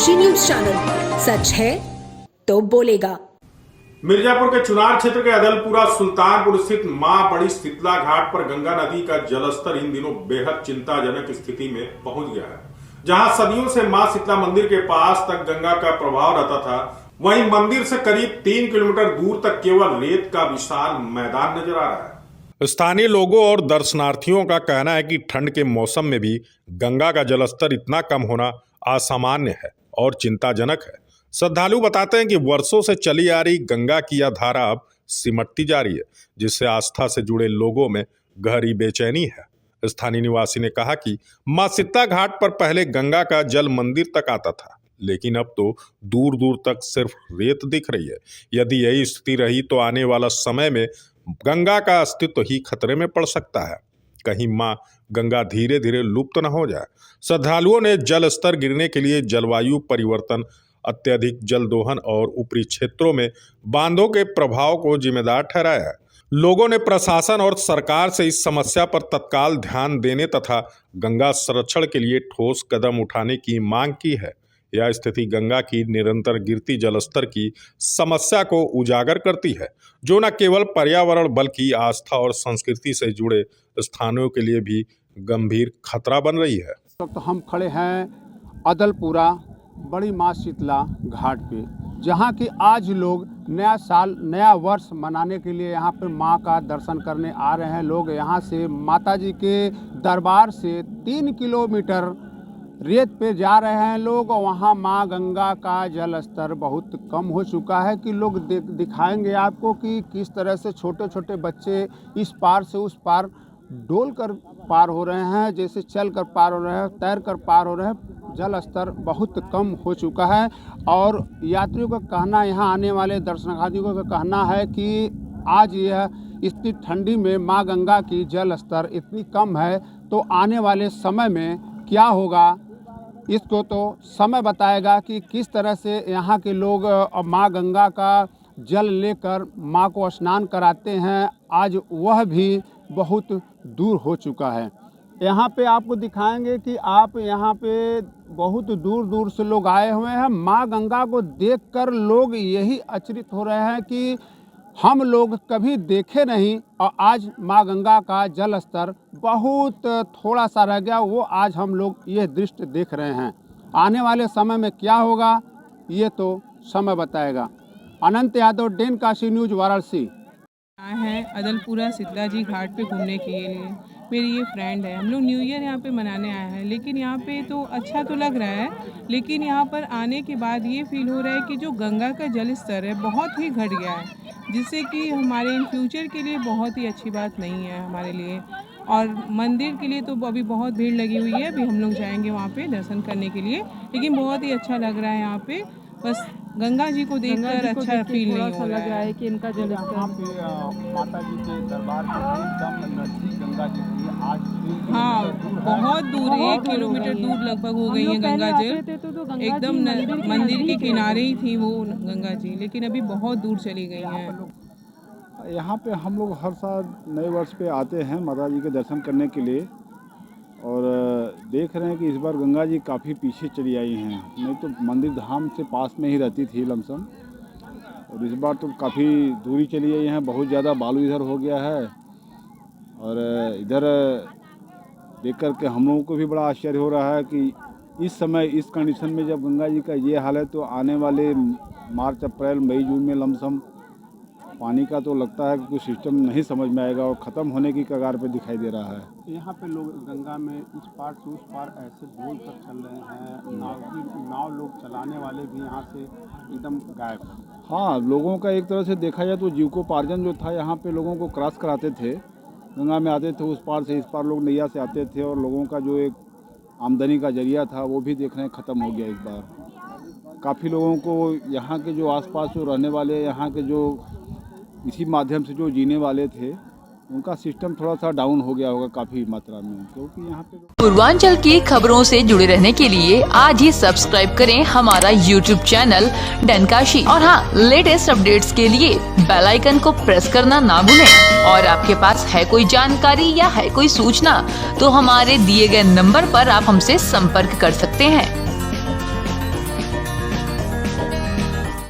Kashi news channel, सच है तो बोलेगा। मिर्जापुर के चुनार क्षेत्र के अदलपुरा सुल्तानपुर स्थित मां बड़ी शीतला घाट पर गंगा नदी का जलस्तर इन दिनों बेहद चिंताजनक स्थिति में पहुंच गया है। जहां सदियों से मां शीतला मंदिर के पास तक गंगा का प्रभाव रहता था, वहीं मंदिर से करीब 3 किलोमीटर दूर तक केवल रेत का विशाल मैदान नजर आ रहा है। स्थानीय लोगों और दर्शनार्थियों का कहना है कि ठंड के मौसम में भी गंगा का जलस्तर इतना कम होना असामान्य है और चिंताजनक है। श्रद्धालु बताते हैं कि वर्षों से चली आ रही गंगा की यह धारा अब सिमटती जा रही है, जिससे आस्था से जुड़े लोगों में गहरी बेचैनी है। स्थानीय निवासी ने कहा कि मां शीतला घाट पर पहले गंगा का जल मंदिर तक आता था, लेकिन अब तो दूर दूर तक सिर्फ रेत दिख रही है। यदि यही स्थिति रही तो आने वाला समय में गंगा का अस्तित्व ही खतरे में पड़ सकता है। कहीं मां गंगा धीरे धीरे लुप्त न हो जाए। श्रद्धालुओं ने जल स्तर गिरने के लिए जलवायु परिवर्तन, अत्यधिक जल दोहन और ऊपरी क्षेत्रों में बांधों के प्रभाव को जिम्मेदार ठहराया है। लोगों ने प्रशासन और सरकार से इस समस्या पर तत्काल ध्यान देने तथा गंगा संरक्षण के लिए ठोस कदम उठाने की मांग की है। यह स्थिति गंगा की निरंतर गिरती जलस्तर की समस्या को उजागर करती है, जो न केवल पर्यावरण बल्कि आस्था और संस्कृति से जुड़े स्थानों के लिए भी गंभीर खतरा बन रही है। तो हम खड़े हैं अदलपुरा बड़ी मां शीतला घाट पे, जहाँ की आज लोग नया साल, नया वर्ष मनाने के लिए यहाँ पर माँ का दर्शन करने आ रहे हैं। लोग यहाँ से माता जी के दरबार से 3 किलोमीटर रेत पे जा रहे हैं लोग। वहाँ माँ गंगा का जल स्तर बहुत कम हो चुका है कि लोग दिखाएंगे आपको कि किस तरह से छोटे छोटे बच्चे इस पार से उस पार डोल कर पार हो रहे हैं, जैसे चल कर पार हो रहे हैं, तैर कर पार हो रहे हैं। जल स्तर बहुत कम हो चुका है और यात्रियों का कहना, यहाँ आने वाले दर्शनार्थियों का कहना है कि आज यह इतनी ठंडी में माँ गंगा की जल स्तर इतनी कम है तो आने वाले समय में क्या होगा, इसको तो समय बताएगा कि किस तरह से यहाँ के लोग माँ गंगा का जल लेकर माँ को स्नान कराते हैं। आज वह भी बहुत दूर हो चुका है। यहाँ पे आपको दिखाएंगे कि आप यहाँ पे बहुत दूर दूर से लोग आए हुए हैं। माँ गंगा को देखकर लोग यही अचरित हो रहे हैं कि हम लोग कभी देखे नहीं और आज माँ गंगा का जल स्तर बहुत थोड़ा सा रह गया, वो आज हम लोग ये दृश्य देख रहे हैं। आने वाले समय में क्या होगा ये तो समय बताएगा। अनंत यादव, डेन काशी न्यूज, वाराणसी। आए हैं अदलपुरा शीतला जी घाट पे घूमने के लिए। मेरी ये फ्रेंड है, हम लोग न्यू ईयर यहाँ पे मनाने आए हैं। लेकिन यहाँ पे तो अच्छा तो लग रहा है, लेकिन यहाँ पर आने के बाद ये फील हो रहा है कि जो गंगा का जल स्तर है बहुत ही घट गया है, जिससे कि हमारे इन फ्यूचर के लिए बहुत ही अच्छी बात नहीं है हमारे लिए। और मंदिर के लिए तो अभी बहुत भीड़ लगी हुई है, अभी हम लोग जाएंगे वहाँ पे दर्शन करने के लिए। लेकिन बहुत ही अच्छा लग रहा है यहाँ पे, बस गंगा जी को देखकर अच्छा फील नहीं हो रहा है कि इनका जल माता जी के दरबार एकदम नजदीक गंगा जी आज, हाँ बहुत दूर, 1 किलोमीटर दूर लगभग हो गई है गंगा जल। एकदम मंदिर के किनारे ही थी वो गंगा जी, लेकिन अभी बहुत दूर चली गई हैं। यहाँ पे हम लोग हर साल नए वर्ष पे आते हैं माता जी के दर्शन करने के लिए और देख रहे हैं कि इस बार गंगा जी काफ़ी पीछे चली आई हैं। नहीं तो मंदिर धाम से पास में ही रहती थी लमसम, और इस बार तो काफ़ी दूरी चली आई हैं। बहुत ज़्यादा बालू इधर हो गया है और इधर देख कर के हम लोगों को भी बड़ा आश्चर्य हो रहा है कि इस समय इस कंडीशन में जब गंगा जी का ये हाल है तो आने वाले मार्च, अप्रैल, मई, जून में लमसम पानी का तो लगता है कि कुछ सिस्टम नहीं समझ में आएगा और ख़त्म होने की कगार पे दिखाई दे रहा है। यहाँ पे लोग गंगा में इस पार से उस पार ऐसे डोल कर चल रहे हैं। नाव लोग चलाने वाले भी यहाँ से एकदम गायब हैं। हाँ, लोगों का एक तरह से देखा जाए तो जीविकोपार्जन जो था, यहाँ पे लोगों को क्रॉस कराते थे, गंगा में आते थे, उस पार से इस पार लोग नैया से आते थे और लोगों का जो एक आमदनी का जरिया था वो भी देख रहे हैं ख़त्म हो गया इस बार। काफ़ी लोगों को यहाँ के जो आसपास जो रहने वाले, यहाँ के जो इसी माध्यम से जो जीने वाले थे, उनका सिस्टम थोड़ा सा डाउन हो गया होगा काफी मात्रा में, क्योंकि यहाँ पे पूर्वांचल की खबरों से जुड़े रहने के लिए आज ही सब्सक्राइब करें हमारा YouTube चैनल डेन काशी। और हाँ, लेटेस्ट अपडेट्स के लिए बेल आइकन को प्रेस करना ना भूलें। और आपके पास है कोई जानकारी या है कोई सूचना तो हमारे दिए गए नंबर पर आप हमसे संपर्क कर सकते हैं।